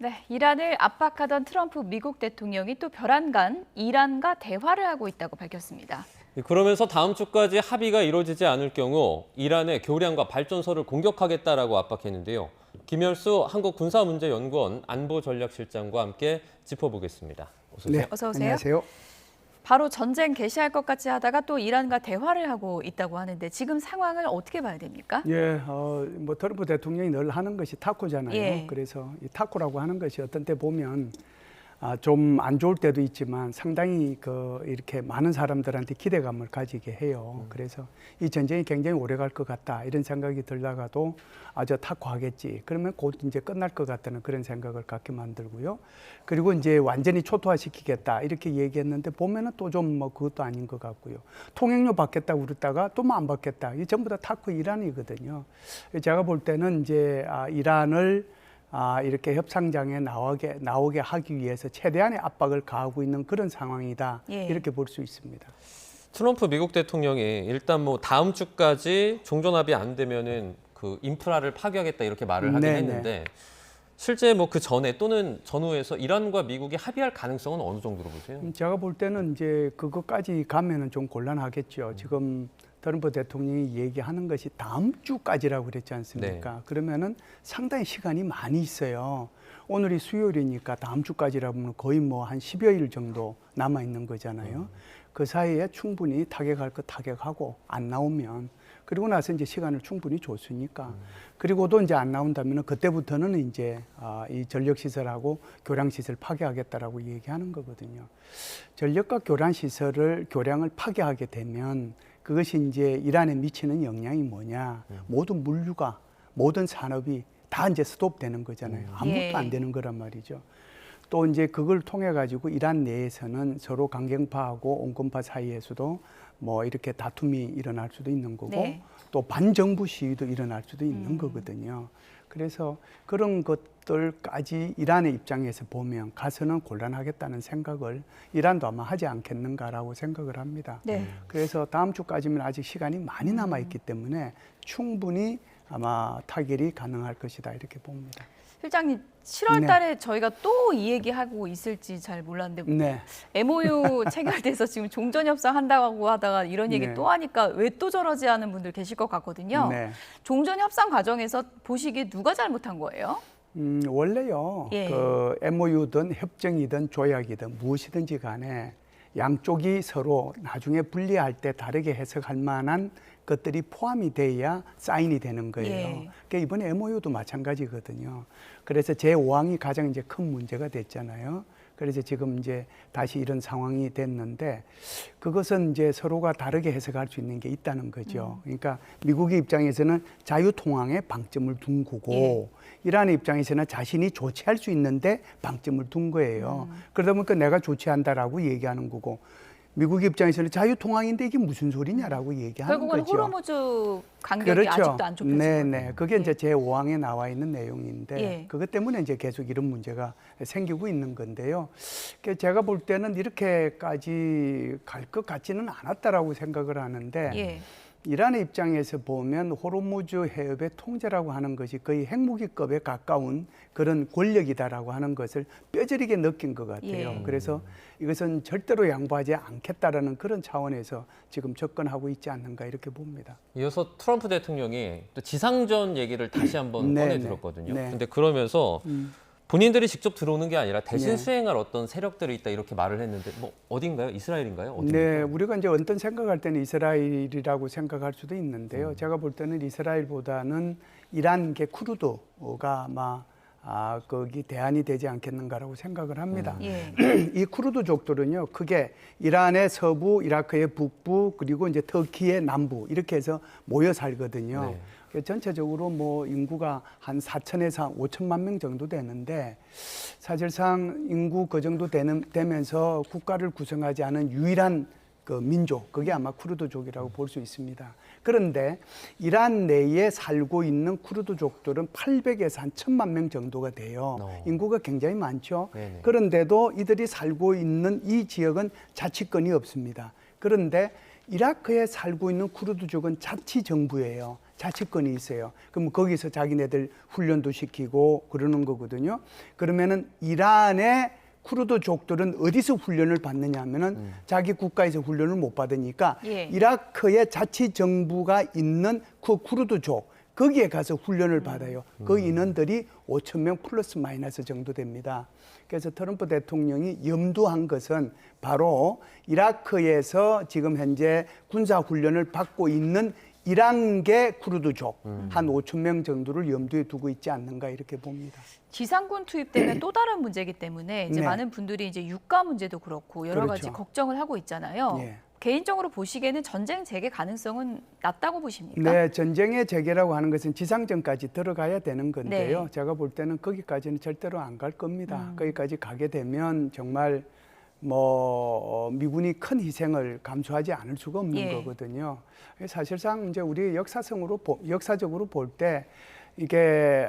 네, 이란을 압박하던 트럼프 미국 대통령이 또 별안간 이란과 대화를 하고 있다고 밝혔습니다. 그러면서 다음 주까지 합의가 이루어지지 않을 경우 이란의 교량과 발전소를 공격하겠다라고 압박했는데요. 김열수 한국군사문제연구원 안보전략실장과 함께 짚어보겠습니다. 어서 오세요. 어서 오세요. 안녕하세요. 바로 전쟁 개시할 것 같이 하다가 또 이란과 대화를 하고 있다고 하는데 지금 상황을 어떻게 봐야 됩니까? 예, 뭐 트럼프 대통령이 늘 하는 것이 타코잖아요. 예. 그래서 이 타코라고 하는 것이 어떤 때 보면 좀 안 좋을 때도 있지만 상당히 이렇게 많은 사람들한테 기대감을 가지게 해요. 그래서 이 전쟁이 굉장히 오래 갈 것 같다 이런 생각이 들다가도 저 타코 하겠지. 그러면 곧 이제 끝날 것 같다는 그런 생각을 갖게 만들고요. 그리고 이제 완전히 초토화시키겠다 이렇게 얘기했는데 보면은 또 좀 뭐 그것도 아닌 것 같고요. 통행료 받겠다고 그랬다가 또 뭐 안 받겠다. 이 전부 다 타코 이란이거든요. 제가 볼 때는 이제 이란을 이렇게 협상장에 나오게 하기 위해서 최대한의 압박을 가하고 있는 그런 상황이다. 예. 이렇게 볼 수 있습니다. 트럼프 미국 대통령이 일단 뭐 다음 주까지 종전합의 안 되면은 그 인프라를 파괴하겠다 이렇게 말을 하긴 네네. 했는데 실제 뭐 그 전에 또는 전후에서 이란과 미국이 합의할 가능성은 어느 정도로 보세요? 제가 볼 때는 이제 그것까지 가면은 좀 곤란하겠죠. 지금 트럼프 대통령이 얘기하는 것이 다음 주까지라고 그랬지 않습니까? 네. 그러면은 상당히 시간이 많이 있어요. 오늘이 수요일이니까 다음 주까지라면 거의 뭐 한 10여일 정도 남아 있는 거잖아요. 그 사이에 충분히 타격할 거 타격하고 안 나오면 그리고 나서 이제 시간을 충분히 줬으니까 그리고도 이제 안 나온다면 그때부터는 이제 이 전력시설하고 교량시설 파괴하겠다라고 얘기하는 거거든요. 전력과 교량을 파괴하게 되면 그것이 이제 이란에 미치는 영향이 뭐냐. 모든 물류가, 모든 산업이 다 이제 스톱되는 거잖아요. 아무것도 예. 안 되는 거란 말이죠. 또 이제 그걸 통해 가지고 이란 내에서는 서로 강경파하고 온건파 사이에서도 뭐 이렇게 다툼이 일어날 수도 있는 거고 네. 또 반정부 시위도 일어날 수도 있는 거거든요. 그래서 그런 것들까지 이란의 입장에서 보면 가서는 곤란하겠다는 생각을 이란도 아마 하지 않겠는가라고 생각을 합니다. 네. 그래서 다음 주까지면 아직 시간이 많이 남아 있기 때문에 충분히 아마 타결이 가능할 것이다 이렇게 봅니다. 실장님, 7월 네. 달에 저희가 또 이 얘기하고 있을지 잘 몰랐는데 네. MOU 체결돼서 지금 종전협상 한다고 하다가 이런 얘기 네. 또 하니까 왜 또 저러지 하는 분들 계실 것 같거든요. 네. 종전협상 과정에서 보시기에 누가 잘못한 거예요? 원래요. 예. 그 MOU든 협정이든 조약이든 무엇이든지 간에 양쪽이 서로 나중에 분리할 때 다르게 해석할 만한 것들이 포함이 돼야 사인이 되는 거예요. 예. 그러니까 이번에 MOU도 마찬가지거든요. 그래서 제5항이 가장 이제 큰 문제가 됐잖아요. 그래서 지금 이제 다시 이런 상황이 됐는데 그것은 이제 서로가 다르게 해석할 수 있는 게 있다는 거죠. 그러니까 미국의 입장에서는 자유통항에 방점을 둔 거고 예. 이란의 입장에서는 자신이 조치할 수 있는데 방점을 둔 거예요. 그러다 보니까 내가 조치한다라고 얘기하는 거고 미국 입장에서는 자유통항인데 이게 무슨 소리냐라고 얘기하는 결국은 거죠. 호르무즈 간격이 아직도 안 좁혀지고 네네. 그게 이제 제5항에 나와 있는 내용인데 예. 그것 때문에 이제 계속 이런 문제가 생기고 있는 건데요. 제가 볼 때는 이렇게까지 갈 것 같지는 않았다라고 생각을 하는데 예. 이란의 입장에서 보면 호르무즈 해협의 통제라고 하는 것이 거의 핵무기급에 가까운 그런 권력이다라고 하는 것을 뼈저리게 느낀 것 같아요. 예. 그래서 이것은 절대로 양보하지 않겠다라는 그런 차원에서 지금 접근하고 있지 않는가 이렇게 봅니다. 이어서 트럼프 대통령이 또 지상전 얘기를 다시 한번 네, 꺼내 네. 들었거든요. 네. 근데 그러면서 본인들이 직접 들어오는 게 아니라 대신 네. 수행할 어떤 세력들이 있다 이렇게 말을 했는데 뭐 어딘가요? 이스라엘인가요? 어딘가요? 네, 우리가 이제 어떤 생각할 때는 이스라엘이라고 생각할 수도 있는데요. 제가 볼 때는 이스라엘보다는 이란계 쿠르드가 아마 거기 대안이 되지 않겠는가라고 생각을 합니다. 예. 이 쿠르드족들은요, 크게 이란의 서부, 이라크의 북부, 그리고 이제 터키의 남부 이렇게 해서 모여 살거든요. 전체적으로 뭐 인구가 한 4천에서 5천만 명 정도 되는데 사실상 인구 그 정도 되면서 국가를 구성하지 않은 유일한 그 민족, 그게 아마 쿠르드족이라고 볼 수 있습니다. 그런데 이란 내에 살고 있는 쿠르드족들은 800에서 한 1000만 명 정도가 돼요. 인구가 굉장히 많죠. 네네. 그런데도 이들이 살고 있는 이 지역은 자치권이 없습니다. 그런데 이라크에 살고 있는 쿠르드족은 자치정부예요. 자치권이 있어요. 그럼 거기서 자기네들 훈련도 시키고 그러는 거거든요. 그러면은 이란의 쿠르드족들은 어디서 훈련을 받느냐 하면은 자기 국가에서 훈련을 못 받으니까 예. 이라크의 자치정부가 있는 그 쿠르드족 거기에 가서 훈련을 받아요. 그 인원들이 5천 명 플러스 마이너스 정도 됩니다. 그래서 트럼프 대통령이 염두한 것은 바로 이라크에서 지금 현재 군사 훈련을 받고 있는 이란계 쿠르드족 한 5천 명 정도를 염두에 두고 있지 않는가 이렇게 봅니다. 지상군 투입되면 또 다른 문제이기 때문에 이제 네. 많은 분들이 이제 유가 문제도 그렇고 여러 가지 그렇죠. 걱정을 하고 있잖아요. 예. 개인적으로 보시기에는 전쟁 재개 가능성은 낮다고 보십니까? 네, 전쟁의 재개라고 하는 것은 지상전까지 들어가야 되는 건데요. 네. 제가 볼 때는 거기까지는 절대로 안 갈 겁니다. 거기까지 가게 되면 정말 미군이 큰 희생을 감수하지 않을 수가 없는 예. 거거든요. 사실상 이제 우리 역사적으로 볼 때 이게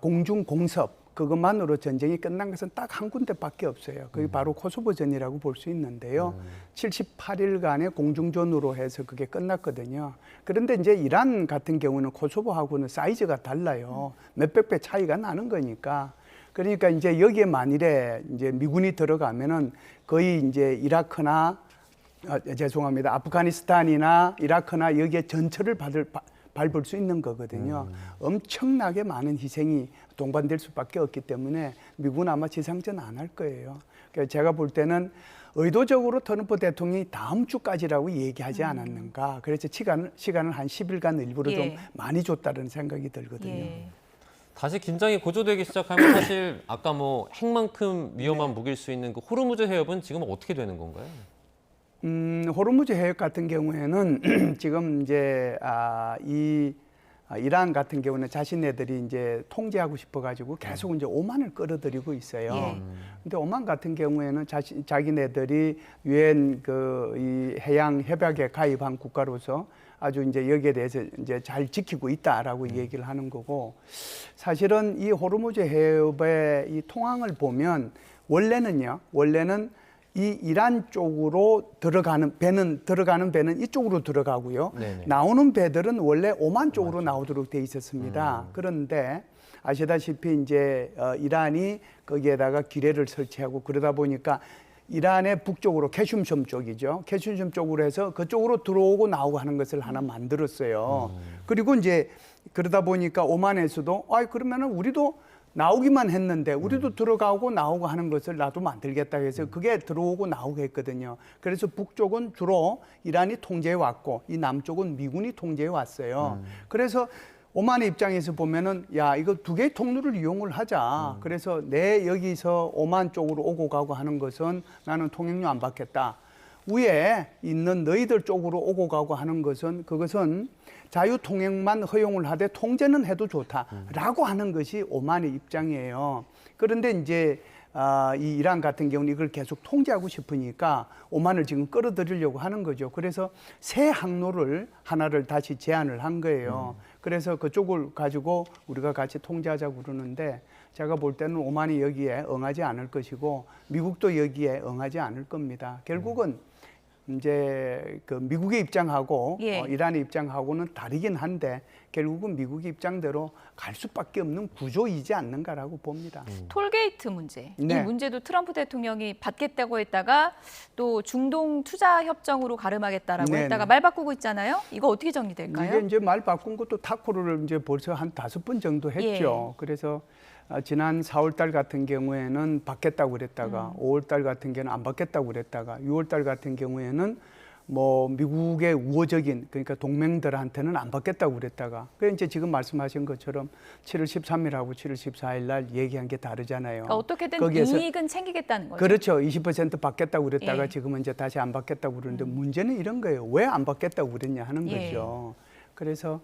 공중 공습 그것만으로 전쟁이 끝난 것은 딱 한 군데밖에 없어요. 그게 바로 코소보전이라고 볼 수 있는데요. 78일간의 공중전으로 해서 그게 끝났거든요. 그런데 이제 이란 같은 경우는 코소보하고는 사이즈가 달라요. 몇백 배 차이가 나는 거니까. 그러니까 이제 여기에 만일에 이제 미군이 들어가면은 거의 이제 이라크나 죄송합니다. 아프가니스탄이나 이라크나 여기에 전철을 밟을 수 있는 거거든요. 엄청나게 많은 희생이 동반될 수밖에 없기 때문에 미국은 아마 지상전 안 할 거예요. 그래서 제가 볼 때는 의도적으로 트럼프 대통령이 다음 주까지라고 얘기하지 않았는가. 그래서 시간을 한 10일간 일부러 예. 좀 많이 줬다는 생각이 들거든요. 예. 다시 긴장이 고조되기 시작하면 사실 아까 뭐 핵만큼 위험한 무기일 수 있는 그 호르무즈 해협은 지금 어떻게 되는 건가요? 호르무즈 해협 같은 경우에는 지금 이제 이란 같은 경우는 자신네들이 이제 통제하고 싶어가지고 계속 이제 오만을 끌어들이고 있어요. 예. 근데 오만 같은 경우에는 자기네들이 유엔 이 해양 협약에 가입한 국가로서 아주 이제 여기에 대해서 이제 잘 지키고 있다라고 얘기를 하는 거고, 사실은 이 호르무즈 해협의 이 통항을 보면 원래는 이 이란 쪽으로 들어가는 배는 이쪽으로 들어가고요. 네네. 나오는 배들은 원래 오만 쪽으로 나오도록 돼 있었습니다. 그런데 아시다시피 이제 이란이 거기에다가 기뢰를 설치하고 그러다 보니까 이란의 북쪽으로 캐슘섬 쪽이죠. 캐슘섬 쪽으로 해서 그쪽으로 들어오고 나오고 하는 것을 하나 만들었어요. 그리고 이제 그러다 보니까 오만에서도 그러면은 우리도 나오기만 했는데 우리도 들어가고 나오고 하는 것을 나도 만들겠다 해서 그게 들어오고 나오고 했거든요. 그래서 북쪽은 주로 이란이 통제해 왔고 이 남쪽은 미군이 통제해 왔어요. 그래서 오만의 입장에서 보면은 이거 두 개의 통로를 이용을 하자. 그래서 내 여기서 오만 쪽으로 오고 가고 하는 것은 나는 통행료 안 받겠다. 위에 있는 너희들 쪽으로 오고 가고 하는 것은 그것은 자유통행만 허용을 하되 통제는 해도 좋다라고 하는 것이 오만의 입장이에요. 그런데 이제 이 이란 같은 경우는 이걸 계속 통제하고 싶으니까 오만을 지금 끌어들이려고 하는 거죠. 그래서 새 항로를 하나를 다시 제안을 한 거예요. 그래서 그쪽을 가지고 우리가 같이 통제하자고 그러는데 제가 볼 때는 오만이 여기에 응하지 않을 것이고 미국도 여기에 응하지 않을 겁니다. 결국은 이제 그 미국의 입장하고 예. 이란의 입장하고는 다르긴 한데 결국은 미국의 입장대로 갈 수밖에 없는 구조이지 않는가라고 봅니다. 톨게이트 문제. 이 네. 문제도 트럼프 대통령이 받겠다고 했다가 또 중동 투자 협정으로 가름하겠다라고 네, 했다가 네. 말 바꾸고 있잖아요. 이거 어떻게 정리될까요? 이게 이제 말 바꾼 것도 타코를 이제 벌써 한 5번 정도 했죠. 그래서 지난 4월 달 같은 경우에는 받겠다고 그랬다가 5월 달 같은 경우는 안 받겠다고 그랬다가 6월 달 같은 경우에는 뭐 미국의 우호적인 그러니까 동맹들한테는 안 받겠다고 그랬다가 그래 이제 지금 말씀하신 것처럼 7월 13일하고 7월 14일 날 얘기한 게 다르잖아요. 그러니까 어떻게든 거기에서 이익은 챙기겠다는 거죠. 그렇죠. 20% 받겠다고 그랬다가 예. 지금은 이제 다시 안 받겠다고 그러는데 문제는 이런 거예요. 왜 안 받겠다고 그랬냐 하는 예. 거죠. 그래서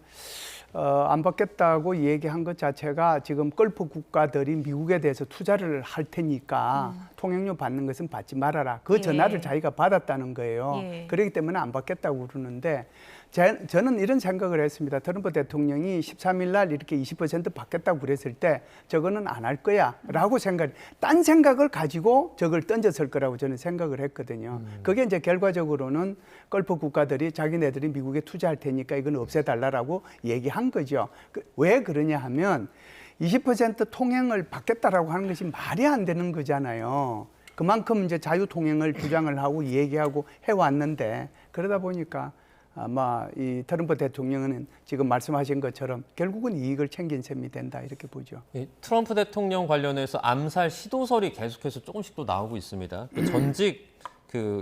안 받겠다고 얘기한 것 자체가 지금 걸프 국가들이 미국에 대해서 투자를 할 테니까 통행료 받는 것은 받지 말아라. 그 예. 전화를 자기가 받았다는 거예요. 예. 그렇기 때문에 안 받겠다고 그러는데 저는 이런 생각을 했습니다. 트럼프 대통령이 13일 날 이렇게 20% 받겠다고 그랬을 때 저거는 안 할 거야 라고 딴 생각을 가지고 저걸 던졌을 거라고 저는 생각을 했거든요. 그게 이제 결과적으로는 걸프 국가들이 자기네들이 미국에 투자할 테니까 이건 없애달라고 얘기한 거죠. 왜 그러냐 하면 20% 통행을 받겠다라고 하는 것이 말이 안 되는 거잖아요. 그만큼 이제 자유통행을 주장을 하고 얘기하고 해왔는데 그러다 보니까 아마 이 트럼프 대통령은 지금 말씀하신 것처럼 결국은 이익을 챙긴 셈이 된다 이렇게 보죠. 트럼프 대통령 관련해서 암살 시도설이 계속해서 조금씩 또 나오고 있습니다. 전직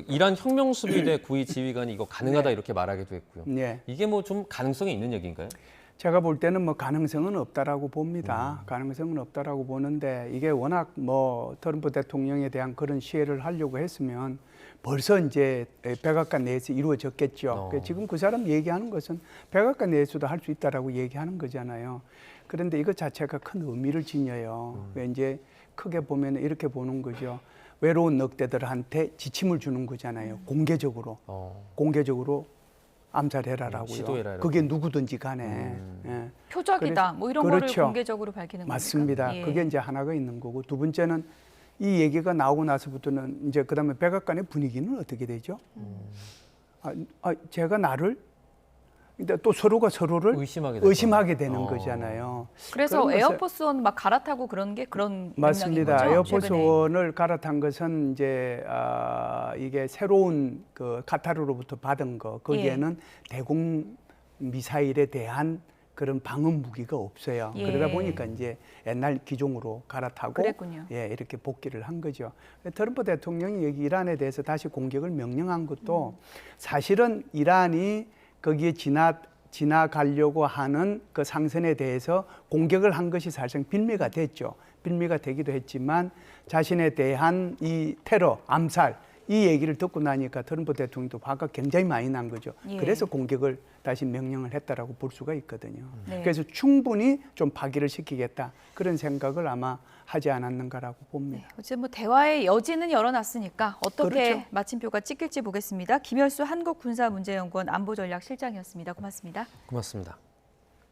이란 혁명수비대 구의 지휘관이 이거 가능하다 이렇게 말하기도 했고요. 네. 이게 뭐 좀 가능성이 있는 얘기인가요? 제가 볼 때는 뭐 가능성은 없다라고 봅니다. 가능성은 없다라고 보는데 이게 워낙 뭐 트럼프 대통령에 대한 그런 시해를 하려고 했으면 벌써 이제 백악관 내에서 이루어졌겠죠. 지금 그 사람 얘기하는 것은 백악관 내에서도 할 수 있다라고 얘기하는 거잖아요. 그런데 이것 자체가 큰 의미를 지녀요. 이제 크게 보면 이렇게 보는 거죠. 외로운 늑대들한테 지침을 주는 거잖아요. 공개적으로. 공개적으로 암살해라라고요. 시도해라, 그게 누구든지 간에. 예. 표적이다. 뭐 이런 그렇죠. 거를 공개적으로 밝히는 맞습니다. 겁니까? 예. 그게 이제 하나가 있는 거고 두 번째는 이 얘기가 나오고 나서부터는 이제 그다음에 백악관의 분위기는 어떻게 되죠? 제가 나를 근데 또 서로가 서로를 의심하게 되는 거잖아요. 그래서 그런 것을- 에어포스원 막 갈아타고 그런 게 그런 맞습니다. 맥락인 거죠? 에어포스원을 갈아탄 것은 이제 이게 새로운 그 카타르로부터 받은 거 거기에는 대공 미사일에 대한 그런 방음 무기가 없어요. 예. 그러다 보니까 이제 옛날 기종으로 갈아타고 그랬군요. 예, 이렇게 복귀를 한 거죠. 트럼프 대통령이 여기 이란에 대해서 다시 공격을 명령한 것도 사실은 이란이 거기에 지나가려고 하는 그 상선에 대해서 공격을 한 것이 사실상 빌미가 됐죠. 빌미가 되기도 했지만 자신에 대한 이 테러, 암살 이 얘기를 듣고 나니까 트럼프 대통령도 화가 굉장히 많이 난 거죠. 예. 그래서 공격을 다시 명령을 했다라고 볼 수가 있거든요. 네. 그래서 충분히 좀 파기를 시키겠다 그런 생각을 아마 하지 않았는가라고 봅니다. 어쨌든 뭐 대화의 여지는 열어놨으니까 어떻게 그렇죠. 마침표가 찍힐지 보겠습니다. 김열수 한국군사문제연구원 안보전략실장이었습니다. 고맙습니다. 고맙습니다.